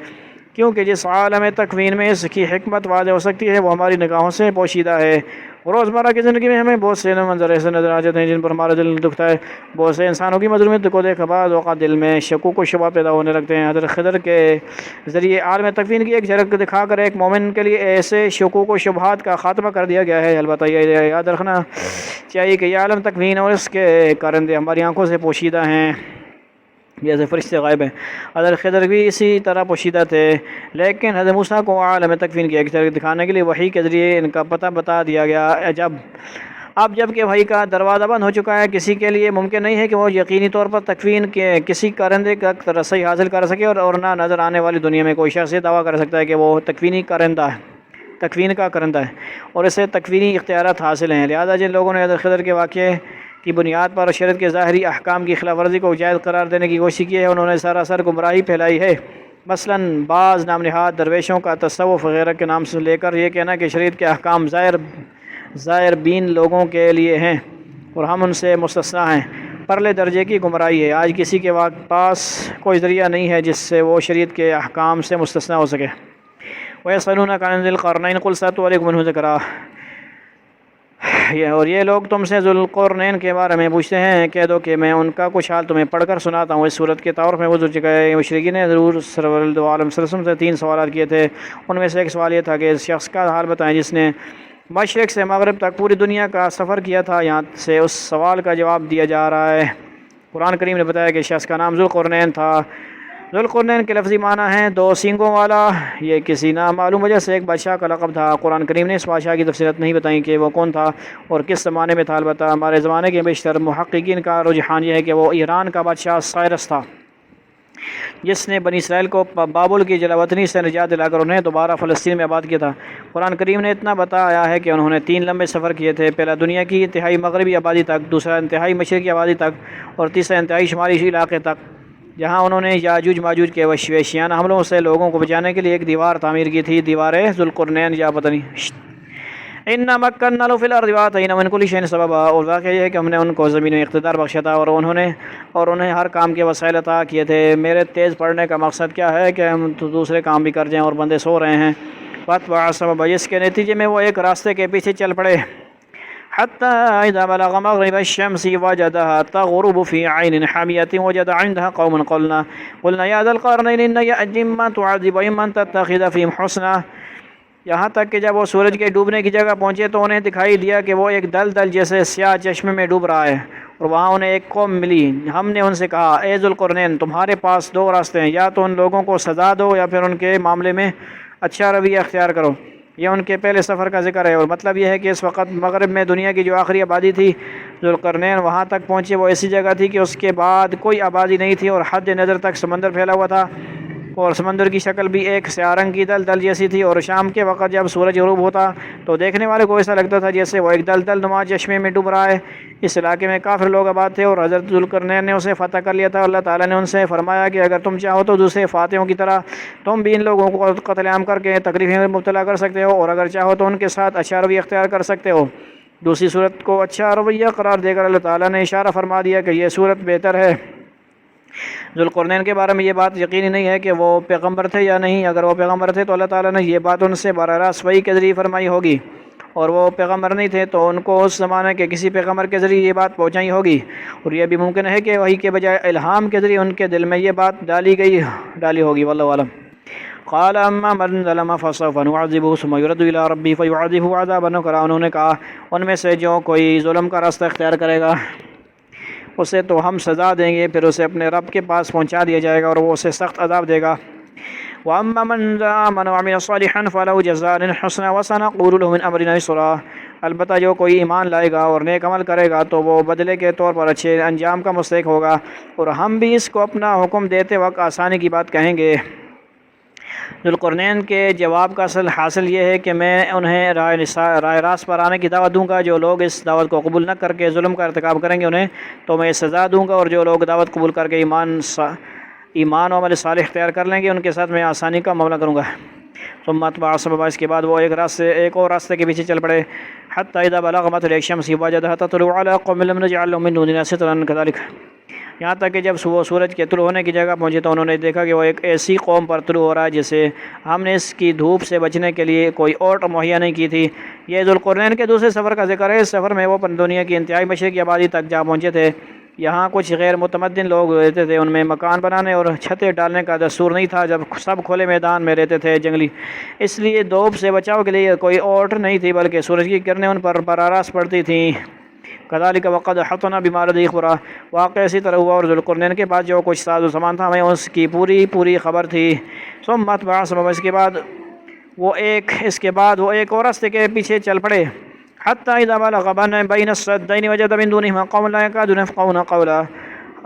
کیونکہ جس عالم تکوین میں اس کی حکمت واضح ہو سکتی ہے وہ ہماری نگاہوں سے پوشیدہ ہے۔ روزمرہ کی زندگی میں ہمیں بہت سے منظر ایسے نظر آ جاتے ہیں جن پر ہمارا دل دکھتا ہے، بہت سے انسانوں کی مظلومیت کو دیکھ بعض اوقات دل میں شکوک و شبہ پیدا ہونے لگتے ہیں۔ حضرت خضر کے ذریعے عالم تکوین کی ایک جھلک دکھا کر ایک مومن کے لیے ایسے شکوک و شبہات کا خاتمہ کر دیا گیا ہے۔ البتہ یہ یاد رکھنا چاہیے کہ یہ عالم تکوین اور اس کے کارندے ہماری آنکھوں سے پوشیدہ ہیں، جیسے فرشتے غائب ہیں۔ حضرت خضر بھی اسی طرح پوشیدہ تھے، لیکن حضرت موسیٰ کو عالم تکوین کی ایک جھلک دکھانے کے لیے وحی کے ذریعے ان کا پتہ بتا دیا گیا۔ جب اب جب کہ وحی کا دروازہ بند ہو چکا ہے، کسی کے لیے ممکن نہیں ہے کہ وہ یقینی طور پر تکوین کے کسی کرندے کا رسائی حاصل کر سکے، اور نہ نظر آنے والی دنیا میں کوئی شخص یہ دعویٰ کر سکتا ہے کہ وہ تکوین کا کرندہ ہے اور اسے تکوینی اختیارات حاصل ہیں۔ لہذا جن لوگوں نے حضرت خضر کے واقعے کی بنیاد پر شریعت کے ظاہری احکام کی خلاف ورزی کو جائز قرار دینے کی کوشش کی ہے، انہوں نے سراسر گمراہی پھیلائی ہے۔ مثلاً بعض نام نہاد درویشوں کا تصوف وغیرہ کے نام سے لے کر یہ کہنا کہ شریعت کے احکام ظاہر بین لوگوں کے لیے ہیں اور ہم ان سے مستثنیٰ ہیں، پرلے درجے کی گمراہی ہے۔ آج کسی کے پاس کوئی ذریعہ نہیں ہے جس سے وہ شریعت کے احکام سے مستثنیٰ ہو سکے۔ وَيَسْأَلُونَكَ عَنِ ذِي الْقَرْنَيْنِ قُلْ سَأَتْلُو عَلَيْكُم مِنْهُ ذِكْرًا، اور یہ لوگ تم سے ذوالقرنین کے بارے میں پوچھتے ہیں، کہہ دو کہ میں ان کا کچھ حال تمہیں پڑھ کر سناتا ہوں۔ اس صورت کے تعارف میں گزر چکا ہے۔ مشرکین نے ضرور سرور عالم صلی اللہ علیہ وسلم سے 3 سوالات کیے تھے۔ ان میں سے ایک سوال یہ تھا کہ اس شخص کا حال بتائیں جس نے مشرق سے مغرب تک پوری دنیا کا سفر کیا تھا۔ یہاں سے اس سوال کا جواب دیا جا رہا ہے۔ قرآن کریم نے بتایا کہ شخص کا نام ذوالقرنین تھا۔ ذوالقرنین کے لفظی معنی ہیں 2 سینگوں والا۔ یہ کسی نامعلوم وجہ سے ایک بادشاہ کا لقب تھا۔ قرآن کریم نے اس بادشاہ کی تفصیلات نہیں بتائیں کہ وہ کون تھا اور کس زمانے میں تھا۔ البتہ ہمارے زمانے کے بیشتر محققین کا رجحان یہ ہے کہ وہ ایران کا بادشاہ سائرس تھا، جس نے بنی اسرائیل کو بابل کی جلاوطنی سے نجات دلا کر انہیں دوبارہ فلسطین میں آباد کیا تھا۔ قرآن کریم نے اتنا بتایا ہے کہ انہوں نے 3 لمبے سفر کیے تھے، پہلا دنیا کی انتہائی مغربی آبادی تک، دوسرا انتہائی مشرقی آبادی تک، اور تیسرا انتہائی شمالی علاقے تک، جہاں انہوں نے یاجوج ماجوج کے وحشیانہ حملوں سے لوگوں کو بچانے کے لیے ایک دیوار تعمیر کی تھی، دیوار ذوالقرنین یا پتہ نہیں۔ اِنَّا مَكَّنَّا لَهُ فِي الْأَرْضِ وَآتَيْنَاهُ مِن كُلِّ شَيْءٍ سَبَبًا، اور واقعہ یہ ہے کہ ہم نے ان کو زمین میں اقتدار بخشا تھا اور انہیں ہر کام کے وسائل عطا کیے تھے۔ میرے تیز پڑھنے کا مقصد کیا ہے کہ ہم تو دوسرے کام بھی کر جائیں اور بندے سو رہے ہیں۔ فَأَتْبَعَ سَبَبًا، اس کے نتیجے میں وہ ایک راستے کے پیچھے چل پڑے۔ حَتَّىٰ إِذَا بَلَغَ مَغْرِبَ الشَّمْسِ وَجَدَهَا تَغْرُبُ فِي عَيْنٍ حَمِيَةٍ وَجَدَ عِندَهَا قَوْمًا قُلْنَا يَا ذَا الْقَرْنَيْنِ إِنَّ يَأْجُوجَ مَّن تُعَذِّبُ وَإِمَّن تَتَّخِذَ فِيهِمْ حُسْنًا، یہاں تک کہ جب وہ سورج کے ڈوبنے کی جگہ پہنچے تو انہیں دکھائی دیا کہ وہ ایک دلدل جیسے سیاہ چشمے میں ڈوب رہا ہے، اور وہاں انہیں ایک قوم ملی۔ ہم نے ان سے کہا، اے ذوالقرنین، تمہارے پاس 2 راستے ہیں، یا تو ان لوگوں کو سزا دو یا پھر ان کے معاملے میں اچھا رویہ اختیار کرو۔ یہ ان کے پہلے سفر کا ذکر ہے، اور مطلب یہ ہے کہ اس وقت مغرب میں دنیا کی جو آخری آبادی تھی، ذوالقرنین وہاں تک پہنچے، وہ ایسی جگہ تھی کہ اس کے بعد کوئی آبادی نہیں تھی، اور حد نظر تک سمندر پھیلا ہوا تھا، اور سمندر کی شکل بھی ایک سیاہ رنگ کی دلدل جیسی تھی۔ اور شام کے وقت جب سورج غروب ہوتا تو دیکھنے والے کو ایسا لگتا تھا جیسے وہ ایک دلدل نما چشمے میں ڈوب رہا ہے۔ اس علاقے میں کافر لوگ آباد تھے، اور حضرت ذوالقرنین نے اسے فتح کر لیا تھا۔ اللہ تعالیٰ نے ان سے فرمایا کہ اگر تم چاہو تو دوسرے فاتحوں کی طرح تم بھی ان لوگوں کو قتل عام کر کے تکلیف میں مبتلا کر سکتے ہو، اور اگر چاہو تو ان کے ساتھ اچھا رویہ اختیار کر سکتے ہو۔ دوسری صورت کو اچھا رویہ قرار دے کر اللہ تعالیٰ نے اشارہ فرما دیا کہ یہ صورت بہتر ہے۔ ذوالقرنین کے بارے میں یہ بات یقینی نہیں ہے کہ وہ پیغمبر تھے یا نہیں۔ اگر وہ پیغمبر تھے تو اللہ تعالیٰ نے یہ بات ان سے براہ راست وحی کے ذریعے فرمائی ہوگی، اور وہ پیغمبر نہیں تھے تو ان کو اس زمانے کے کسی پیغمبر کے ذریعے یہ بات پہنچائی ہوگی، اور یہ بھی ممکن ہے کہ وحی کے بجائے الہام کے ذریعے ان کے دل میں یہ بات ڈالی ہوگی۔ واللہ اعلم۔ قال اما من ظلم فسوف نعذبه ثم يرد الى ربه فيعذبه عذابا نكرا، انہوں نے کہا ان میں سے جو کوئی ظلم کا راستہ اختیار کرے گا اسے تو ہم سزا دیں گے، پھر اسے اپنے رب کے پاس پہنچا دیا جائے گا اور وہ اسے سخت عذاب دے گا۔ وَأَمَّا مَنْ آمَنَ وَعَمِلَ صَالِحًا فَلَهُ جَزَاءٌ الْحُسْنَىٰ وَسَنَقُولُ لَهُ مِنْ أَمْرِنَا يُسْرًا، البتہ جو کوئی ایمان لائے گا اور نیک عمل کرے گا تو وہ بدلے کے طور پر اچھے انجام کا مستحق ہوگا، اور ہم بھی اس کو اپنا حکم دیتے وقت آسانی کی بات کہیں گے۔ ذوالقرنین کے جواب کا اصل حاصل یہ ہے کہ میں انہیں رائے راست پر آنے کی دعوت دوں گا۔ جو لوگ اس دعوت کو قبول نہ کر کے ظلم کا ارتکاب کریں گے انہیں تو میں سزا دوں گا، اور جو لوگ دعوت قبول کر کے ایمان و عمل صالح اختیار کر لیں گے ان کے ساتھ میں آسانی کا معاملہ کروں گا۔ ثم اتبع سببا، اس کے بعد وہ ایک اور راستے کے پیچھے چل پڑے۔ حتی اذا بلغ مطلع الشمس وجدها تطلع على قوم لم نجعل لهم من دوننا سترا كذلك، یہاں تک کہ جب وہ سورج کے طلوع ہونے کی جگہ پہنچے تو انہوں نے دیکھا کہ وہ ایک ایسی قوم پر طلوع ہو رہا ہے جسے ہم نے اس کی دھوپ سے بچنے کے لیے کوئی اور مہیا نہیں کی تھی۔ یہ ذوالقرنین کے دوسرے سفر کا ذکر ہے۔ اس سفر میں وہ دنیا کی انتہائی مشرقی آبادی تک جا پہنچے تھے۔ یہاں کچھ غیر متمدن لوگ رہتے تھے، ان میں مکان بنانے اور چھتیں ڈالنے کا دستور نہیں تھا، جب سب کھلے میدان میں رہتے تھے جنگلی، اس لیے دھوپ سے بچاؤ کے لیے کوئی اور نہیں تھی بلکہ سورج کی کرنیں ان پر براہ راست پڑتی تھیں۔ کذالک وقد احطنا بما لدیہ خبرا، واقعہ اسی طرح ہوا اور ذوالقرنین کے پاس جو کچھ ساز و سامان تھا ہمیں اس کی پوری خبر تھی۔ ثم اتبع سببا، اس کے بعد وہ ایک اور راستے کے پیچھے چل پڑے۔ حتى اذا بلغ بین السدین وجد من دونهما قوما لا يكادون يفقهون قولا،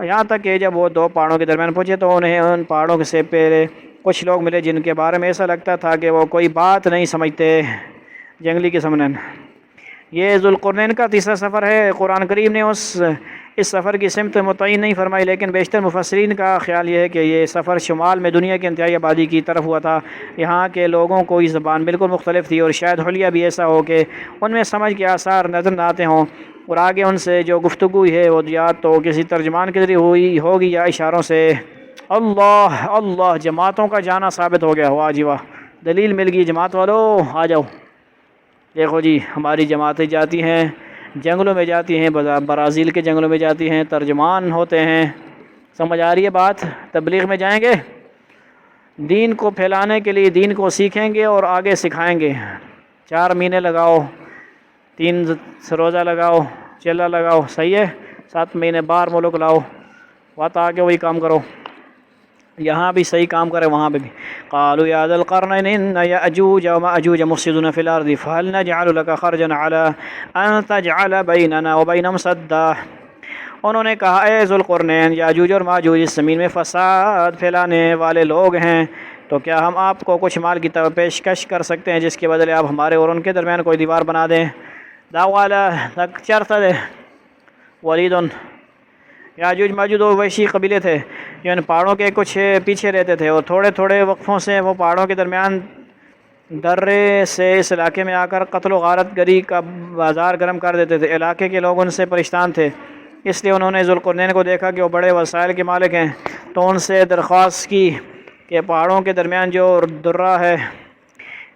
یہاں تک کہ جب وہ دو پہاڑوں کے درمیان پہنچے تو انہیں ان پہاڑوں سے پہلے کچھ لوگ ملے جن کے بارے میں ایسا لگتا تھا کہ وہ کوئی بات نہیں سمجھتے، جنگلی قسم نے۔ یہ ذوالقرنین کا تیسرا سفر ہے۔ قرآن کریم نے اس سفر کی سمت متعین نہیں فرمائی، لیکن بیشتر مفسرین کا خیال یہ ہے کہ یہ سفر شمال میں دنیا کی انتہائی آبادی کی طرف ہوا تھا۔ یہاں کے لوگوں کو یہ زبان بالکل مختلف تھی، اور شاید حلیہ بھی ایسا ہو کہ ان میں سمجھ کے آثار نظر نہ آتے ہوں، اور آگے ان سے جو گفتگو ہے وہ یا تو کسی ترجمان کے ذریعے ہوئی ہوگی یا اشاروں سے۔ اللہ اللہ، جماعتوں کا جانا ثابت ہو گیا، واہ جی واہ، دلیل مل گئی۔ جماعت والو آ جاؤ، دیکھو جی ہماری جماعتیں جاتی ہیں، جنگلوں میں جاتی ہیں، برازیل کے جنگلوں میں جاتی ہیں، ترجمان ہوتے ہیں۔ سمجھ آ رہی ہے بات؟ تبلیغ میں جائیں گے، دین کو پھیلانے کے لیے دین کو سیکھیں گے اور آگے سکھائیں گے۔ 4 مہینے لگاؤ، 3 روزہ لگاؤ، چلا لگاؤ، صحیح ہے، 7 مہینے باہر ملک لاؤ، وقت آگے وہی کام کرو، یہاں بھی صحیح کام کرے، وہاں بھی۔ قالوا یا ذا القرنین ان یأجوج ومأجوج مفسدون فی الارض فهل نجعل لك خرجا على ان تجعل بیننا وبینہم سدا۔ انہوں نے کہا اے ذوالقرنین، یاجوج اور ماجوج اس زمین میں فساد پھیلانے والے لوگ ہیں، تو کیا ہم آپ کو کچھ مال کی پیشکش کر سکتے ہیں جس کے بدلے آپ ہمارے اور ان کے درمیان کوئی دیوار بنا دیں؟ داوالا چرتا دے ولیدن، یاجوج ماجوج وہ وحشی قبیلے تھے جو ان پہاڑوں کے کچھ پیچھے رہتے تھے، اور تھوڑے تھوڑے وقفوں سے وہ پہاڑوں کے درمیان درے سے اس علاقے میں آ کر قتل و غارت گری کا بازار گرم کر دیتے تھے۔ علاقے کے لوگ ان سے پریشان تھے، اس لیے انہوں نے ذوالقرنین کو دیکھا کہ وہ بڑے وسائل کے مالک ہیں، تو ان سے درخواست کی کہ پہاڑوں کے درمیان جو درہ ہے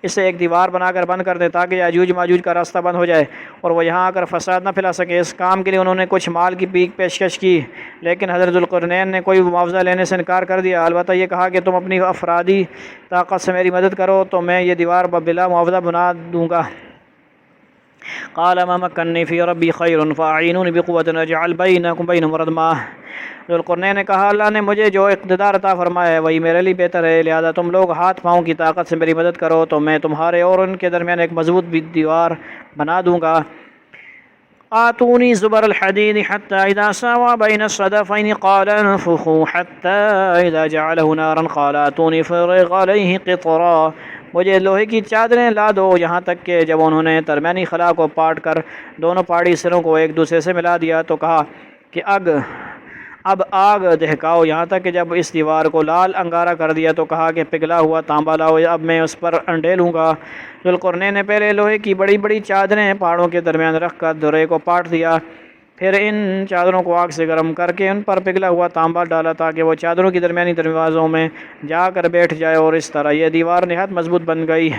اسے ایک دیوار بنا کر بند کر دے تاکہ یاجوج ماجوج کا راستہ بند ہو جائے اور وہ یہاں آ کر فساد نہ پھیلا سکے۔ اس کام کے لیے انہوں نے کچھ مال کی پیشکش کی، لیکن حضرت ذوالقرنین نے کوئی معاوضہ لینے سے انکار کر دیا، البتہ یہ کہا کہ تم اپنی افرادی طاقت سے میری مدد کرو تو میں یہ دیوار بلا معاوضہ بنا دوں گا۔ قال ما مکنی فی ربی خیر فاعینونی بقوۃ اجعل بینکم بینہم ردما۔ ذوالقرنین نے کہا اللہ نے مجھے جو اقتدار عطا فرمایا ہے وہی میرے لیے بہتر ہے، لہذا تم لوگ ہاتھ پاؤں کی طاقت سے میری مدد کرو تو میں تمہارے اور ان کے درمیان ایک مضبوط دیوار بنا دوں گا۔ آتونی زبر الحدید حتی اذا ساوى بین الصدفین قال انفخوا حتی اذا جعلہ نارا قال آتونی فرغ علیہ قطرا۔ مجھے لوہے کی چادریں لا دو، یہاں تک کہ جب انہوں نے درمیانی خلا کو پاٹ کر دونوں پہاڑی سروں کو ایک دوسرے سے ملا دیا تو کہا کہ اب آگ دہکاؤ، یہاں تک کہ جب اس دیوار کو لال انگارہ کر دیا تو کہا کہ پگھلا ہوا تانبا لاؤ، اب میں اس پر انڈیلوں گا۔ ذوالقرنین نے پہلے لوہے کی بڑی بڑی چادریں پہاڑوں کے درمیان رکھ کر درے کو پاٹ دیا، پھر ان چادروں کو آگ سے گرم کر کے ان پر پگھلا ہوا تانبا ڈالا تاکہ وہ چادروں کی درمیانی دروازوں میں جا کر بیٹھ جائے، اور اس طرح یہ دیوار نہایت مضبوط بن گئی۔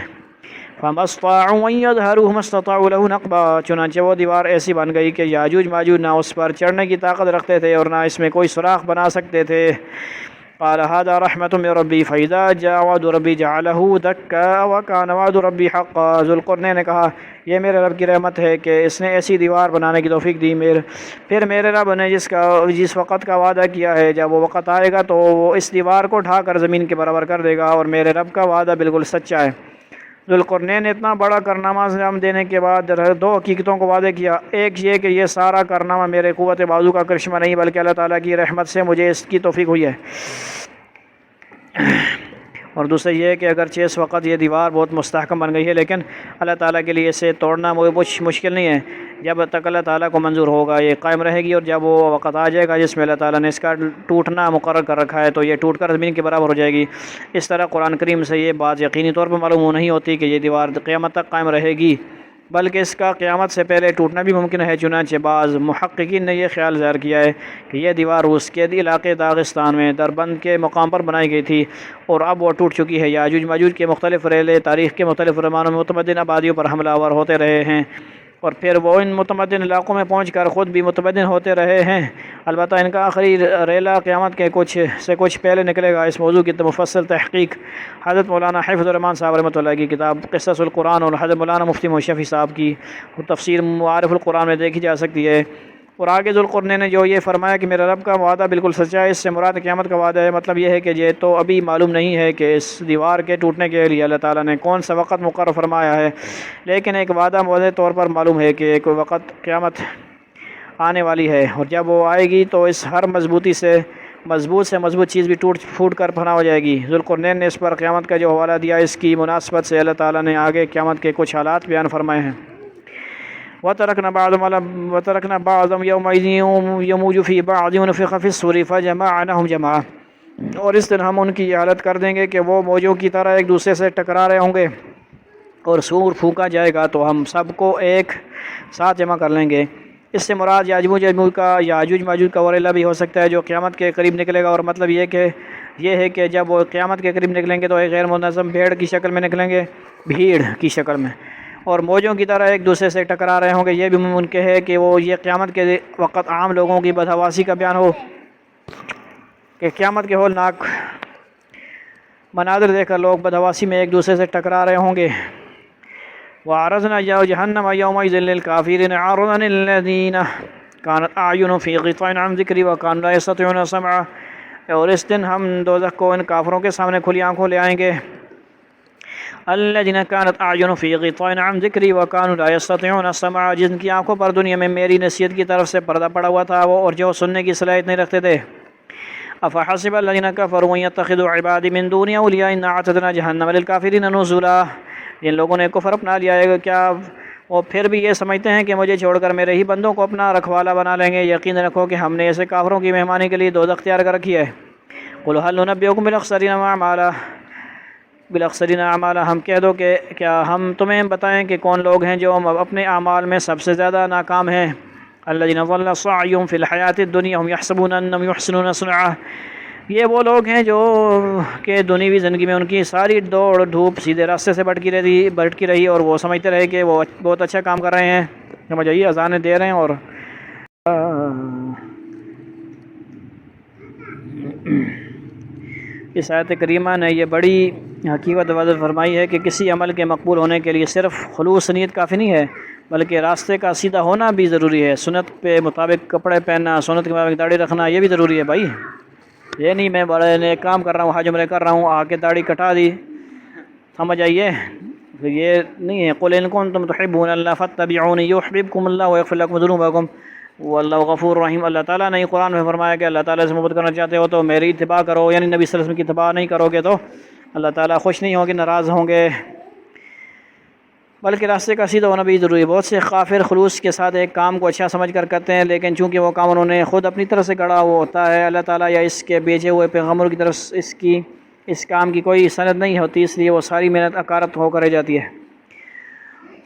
فما استطاعوا ان يظهروه ما استطاعوا له نقبا۔ چنانچہ وہ دیوار ایسی بن گئی کہ یاجوج ماجوج نہ اس پر چڑھنے کی طاقت رکھتے تھے اور نہ اس میں کوئی سوراخ بنا سکتے تھے۔ قال هذا رحمة من ربي فإذا جاء وعد ربي جعله دكا وكان وعد ربي حقا۔ ذوالقرنین نے کہا یہ میرے رب کی رحمت ہے کہ اس نے ایسی دیوار بنانے کی توفیق دی، پھر میرے رب نے جس وقت کا وعدہ کیا ہے جب وہ وقت آئے گا تو وہ اس دیوار کو ڈھا کر زمین کے برابر کر دے گا، اور میرے رب کا وعدہ بالکل سچا ہے۔ ذوالقرنین نے اتنا بڑا کارنامہ انجام دینے کے بعد 2 حقیقتوں کو وعدے کیا، ایک یہ کہ یہ سارا کارنامہ میرے قوت بازو کا کرشمہ نہیں بلکہ اللہ تعالیٰ کی رحمت سے مجھے اس کی توفیق ہوئی ہے، اور دوسرا یہ کہ اگرچہ اس وقت یہ دیوار بہت مستحکم بن گئی ہے لیکن اللہ تعالیٰ کے لیے اسے توڑنا مشکل نہیں ہے، جب تک اللہ تعالیٰ کو منظور ہوگا یہ قائم رہے گی، اور جب وہ وقت آ جائے گا جس میں اللہ تعالیٰ نے اس کا ٹوٹنا مقرر کر رکھا ہے تو یہ ٹوٹ کر زمین کے برابر ہو جائے گی۔ اس طرح قرآن کریم سے یہ بات یقینی طور پر معلوم نہیں ہوتی کہ یہ دیوار قیامت تک قائم رہے گی، بلکہ اس کا قیامت سے پہلے ٹوٹنا بھی ممکن ہے۔ چنانچہ بعض محققین نے یہ خیال ظاہر کیا ہے کہ یہ دیوار روس کے علاقے داغستان میں دربند کے مقام پر بنائی گئی تھی اور اب وہ ٹوٹ چکی ہے۔ یاجوج ماجوج کے مختلف ریلے تاریخ کے مختلف زمانوں میں متمدن آبادیوں پر حملہ آور ہوتے رہے ہیں، اور پھر وہ ان متمدن علاقوں میں پہنچ کر خود بھی متمدن ہوتے رہے ہیں، البتہ ان کا آخری ریلا قیامت کے کچھ پہلے نکلے گا۔ اس موضوع کی مفصل تحقیق حضرت مولانا حفظ الرحمان صاحب رحمۃ اللہ کی کتاب قصص القرآن اور حضرت مولانا مفتی محمد شفیع صاحب کی تفسیر معارف القرآن میں دیکھی جا سکتی ہے۔ اور آگے ذوالقرنین نے جو یہ فرمایا کہ میرا رب کا وعدہ بالکل سچا ہے، اس سے مراد قیامت کا وعدہ ہے، مطلب یہ ہے کہ یہ تو ابھی معلوم نہیں ہے کہ اس دیوار کے ٹوٹنے کے لیے اللہ تعالیٰ نے کون سا وقت مقرر فرمایا ہے، لیکن ایک وعدہ واضح طور پر معلوم ہے کہ ایک وقت قیامت آنے والی ہے، اور جب وہ آئے گی تو اس ہر مضبوط چیز بھی ٹوٹ پھوٹ کر فنا ہو جائے گی۔ ذوالقرنین نے اس پر قیامت کا جو حوالہ دیا، اس کی مناسبت سے اللہ تعالیٰ نے آگے قیامت کے کچھ حالات بیان فرمائے ہیں۔ وَتَرَكْنَا بَعْضَهُمْ يَوْمَئِذٍ يَمُوجُ فِي بَعْضٍ وَنُفِخَ فِي الصُّورِ فَجَمَعْنَاهُمْ جَمْعًا، اور اس دن ہم ان کی یہ حالت کر دیں گے کہ وہ موجوں کی طرح ایک دوسرے سے ٹکرا رہے ہوں گے، اور سور پھونکا جائے گا تو ہم سب کو ایک ساتھ جمع کر لیں گے۔ اس سے مراد یاجوج ماجوج کا ورلہ بھی ہو سکتا ہے جو قیامت کے قریب نکلے گا، اور مطلب یہ ہے کہ جب وہ قیامت کے قریب نکلیں گے تو ایک غیر منظم بھیڑ کی شکل میں نکلیں گے، بھیڑ کی شکل میں، اور موجوں کی طرح ایک دوسرے سے ٹکرا رہے ہوں گے۔ یہ بھی ممکن ہے کہ وہ یہ قیامت کے وقت عام لوگوں کی بدحواسی کا بیان ہو کہ قیامت کے ہولناک مناظر دیکھ کر لوگ بدحواسی میں ایک دوسرے سے ٹکرا رہے ہوں گے۔ وَعَرَضْنَا جَهَنَّمَ يَوْمَئِذٍ لِّلْكَافِرِينَ عَرْضًا الَّذِينَ كَانَتْ أَعْيُنُهُمْ فِي غِطَاءٍ عَن ذِكْرِي وَكَانُوا لَا يَسْتَطِيعُونَ سَمْعًا، اور اس دن ہم دوزخ کو ان کافروں کے سامنے کھلی آنکھوں لے آئیں گے۔ الَّذِينَ كَانَتْ أَعْيُنُهُمْ فِي غِطَاءٍ عَن ذِكْرِي وَكَانُوا لَا يَسْتَطِيعُونَ سَمْعًا، جن کی آنکھوں پر دنیا میں میری نصیحت کی طرف سے پردہ پڑا ہوا تھا وہ، اور جو سننے کی صلاحیت نہیں رکھتے تھے۔ أَفَحَسِبَ الَّذِينَ كَفَرُوا أَن يَتَّخِذُوا عِبَادِي مِن دُونِي أَوْلِيَاءَ إِنَّا أَعْتَدْنَا جَهَنَّمَ لِلْكَافِرِينَ نُزُلًا، جن لوگوں نے کفر اپنا لیا ہے کیا وہ پھر بھی یہ سمجھتے ہیں کہ مجھے چھوڑ کر میرے ہی بندوں کو اپنا رکھوالا بنا لیں گے؟ یقین رکھو کہ ہم نے ایسے کافروں کی مہمانی کے لیے دوزخ تیار کر رکھی ہے۔ قُلْ هَلْ نُنَبِّئُكُم بِالْأَخْسَرِينَ أَعْمَالًا، ہم کہہ دو کہ کیا ہم تمہیں بتائیں کہ کون لوگ ہیں جو اپنے اعمال میں سب سے زیادہ ناکام ہیں؟ الَّذِينَ ضَلَّ سَعْيُهُمْ فِي الْحَيَاةِ الدُّنْيَا وَهُمْ يَحْسَبُونَ أَنَّهُمْ يُحْسِنُونَ صُنْعًا، یہ وہ لوگ ہیں جو کہ دنیوی زندگی میں ان کی ساری دوڑ دھوپ سیدھے راستے سے بھٹکی رہی اور وہ سمجھتے رہے کہ وہ بہت اچھا کام کر رہے ہیں۔ سمجھ آئیے، اذانیں دے رہے ہیں اور اس آیت کریمہ نے یہ بڑی حقیقت واضح فرمائی ہے کہ کسی عمل کے مقبول ہونے کے لیے صرف خلوص نیت کافی نہیں ہے، بلکہ راستے کا سیدھا ہونا بھی ضروری ہے۔ سنت پہ مطابق کپڑے پہننا، سنت کے مطابق داڑھی رکھنا، یہ بھی ضروری ہے بھائی۔ یہ نہیں میں بڑے نیک کام کر رہا ہوں، حج عمرہ کر رہا ہوں، آ کے داڑھی کٹا دی، سمجھ آئیے، یہ نہیں ہے۔ قُلْ إِن كُنتُمْ تُحِبُّونَ اللَّهَ فَاتَّبِعُونِي يُحْبِبْكُمُ اللَّهُ وَيَغْفِرْ لَكُمْ ذُنُوبَكُمْ وَاللَّهُ غَفُورٌ رَحِيمٌ۔ اللہ تعالیٰ نے قرآن میں فرمایا کہ اللہ تعالیٰ سے محبت کرنا چاہتے ہو تو میری اتباع کرو، یعنی نبی صلی اللہ علیہ وسلم کی اتباع نہیں کرو گے تو اللہ تعالیٰ خوش نہیں ہوں گے، ناراض ہوں گے، بلکہ راستے کا سیدھا ہونا بھی ضروری ہے۔ بہت سے کافر خلوص کے ساتھ ایک کام کو اچھا سمجھ کر کرتے ہیں، لیکن چونکہ وہ کام انہوں نے خود اپنی طرف سے گڑھا وہ ہوتا ہے، اللہ تعالیٰ یا اس کے بھیجے ہوئے پیغمبروں کی طرف اس کام کی کوئی سند نہیں ہوتی، اس لیے وہ ساری محنت اکارت ہو کر رہ جاتی ہے۔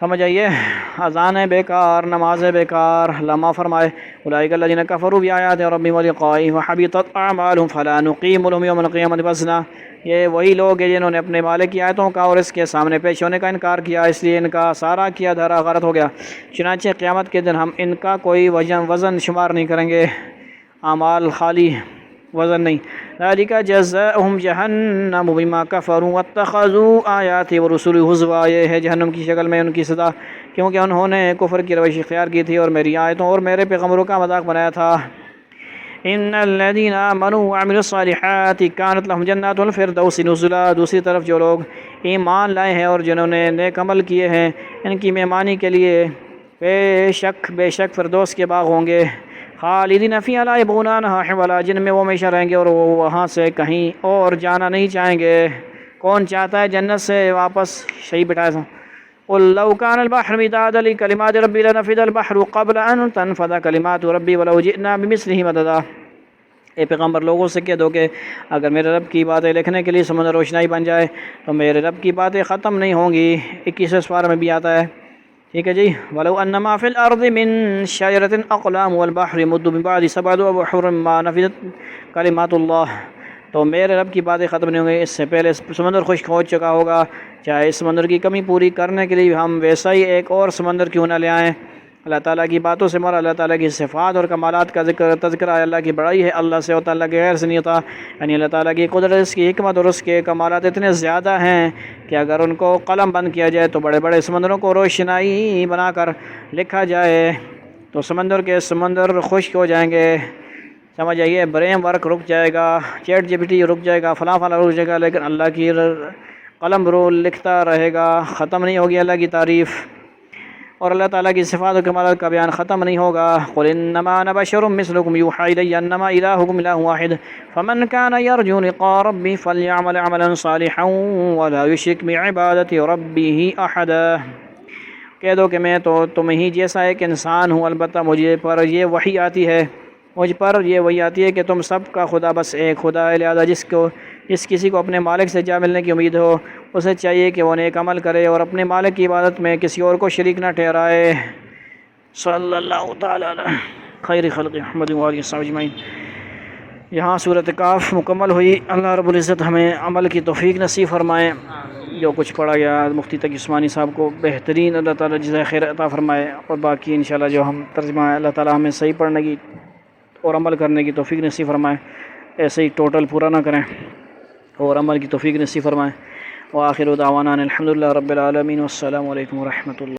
سمجھ آئیے، اذانیں بیکار، نمازیں بیکار۔ علامہ فرمائے اولئک الذین کفروا بآیات ربہم ولقائہ وحبطت اعمالہم فلا نقیم لہم یوم القیامۃ وزنا، یہ وہی لوگ ہیں جنہوں نے اپنے مالک کی آیتوں کا اور اس کے سامنے پیش ہونے کا انکار کیا، اس لیے ان کا سارا کیا دھرا غلط ہو گیا، چنانچہ قیامت کے دن ہم ان کا کوئی وزن شمار نہیں کریں گے، اعمال خالی وزن نہیں۔ ذالک جزاؤہم جہنم بما کفروا واتخذوا آیاتی ورسلی ہزوا، یہ ہے جہنم کی شکل میں ان کی سزا، کیونکہ انہوں نے کفر کی روش اختیار کی تھی اور میری آیتوں اور میرے پیغمبروں کا مذاق بنایا تھا۔ ان الذین آمنوا وعملوا الصالحات کانت لهم جنات الفردوس نزلا، دوسری طرف جو لوگ ایمان لائے ہیں اور جنہوں نے نیک عمل کیے ہیں ان کی مہمانی کے لیے بے شک فردوس کے باغ ہوں گے، خالدین فیہا لا یبغون عنہا حولا، جن میں وہ ہمیشہ رہیں گے اور وہ وہاں سے کہیں اور جانا نہیں چاہیں گے۔ کون چاہتا ہے جنت سے واپس صحیح بٹھائے سو؟ قل لو كان البحر مدادا لكلمات ربي لنفد البحر قبل ان تنفذ كلمات ربي ولو جئنا بمثله مددا، اے پیغمبر لوگوں سے کہہ دو کہ اگر میرے رب کی باتیں لکھنے کے لیے سمندر روشنائی بن جائے تو میرے رب کی باتیں ختم نہیں ہوں گی۔ 21 سپارہ میں بھی آتا ہے، ٹھیک ہے جی۔ وَلَوْ أَنَّ مَا فِي الْأَرْضِ مِن شَجَرَةٍ أَقْلَامٌ وَالْبَحْرِ يَمُدُّهُ مِن بَعْدِهِ سَبْعَةُ أَبْحُرٍ مَا نَفِدَتْ كَلِمَاتُ اللَّهِ، تو میرے رب کی باتیں ختم نہیں ہوں گی، اس سے پہلے سمندر خشک ہو چکا ہوگا، چاہے اس سمندر کی کمی پوری کرنے کے لیے ہم ویسا ہی ایک اور سمندر کیوں نہ لے آئیں۔ اللہ تعالیٰ کی باتوں سے مراد اللہ تعالیٰ کی صفات اور کمالات کا تذکرہ ہے، اللہ کی بڑائی ہے، اللہ سے ہوتا، اللہ کے غیر سے نہیں ہوتا، یعنی اللہ تعالیٰ کی قدرت، اس کی حکمت اور اس کے کمالات اتنے زیادہ ہیں کہ اگر ان کو قلم بند کیا جائے تو بڑے بڑے سمندروں کو روشنائی بنا کر لکھا جائے، تو سمندر خشک ہو جائیں گے، سمجھ آئیے، برین ورک رک جائے گا، چیٹ جی پی ٹی رک جائے گا، فلاں رک جائے گا، لیکن اللہ کی قلم رول لکھتا رہے گا، ختم نہیں ہوگی اللہ کی تعریف، اور اللہ تعالیٰ کی صفات و کمالات کا بیان ختم نہیں ہوگا۔ قل انما انا بشر مثلكم يوحى الي انما الهكم اله واحد فمن كان يرجو لقاء ربه فليعمل عملا صالحا ولا يشرك بعبادة ربه احدا۔ کہہ دو کہ میں تو تم ہی جیسا ایک انسان ہوں، البتہ مجھے پر یہ وحی آتی ہے، مجھ پر یہ وحی آتی ہے کہ تم سب کا خدا بس ایک خدا ہے، لہذا جس کسی کو اپنے مالک سے جا ملنے کی امید ہو، اسے چاہیے کہ وہ نیک عمل کرے اور اپنے مالک کی عبادت میں کسی اور کو شریک نہ ٹھہرائے۔ صلی اللہ تعالی علی خیر خلق محمد و آلہ وصحبہ اجمعین۔ یہاں صورت کاف مکمل ہوئی۔ اللہ رب العزت ہمیں عمل کی توفیق نصیب فرمائے۔ جو کچھ پڑھا گیا مفتی تقی عثمانی صاحب کو بہترین اللہ تعالیٰ جزائے خیر عطا فرمائے، اور باقی انشاءاللہ جو ہم ترجمہ ہے اللہ تعالیٰ ہمیں صحیح پڑھنے کی اور عمل کرنے کی توفیق نصیب فرمائے، ایسے ہی ٹوٹل پورا نہ کریں اور عمل کی توفیق نصیب فرمائے۔ وآخر دعوانا الحمدللہ رب العالمین، والسلام علیکم ورحمۃ اللہ۔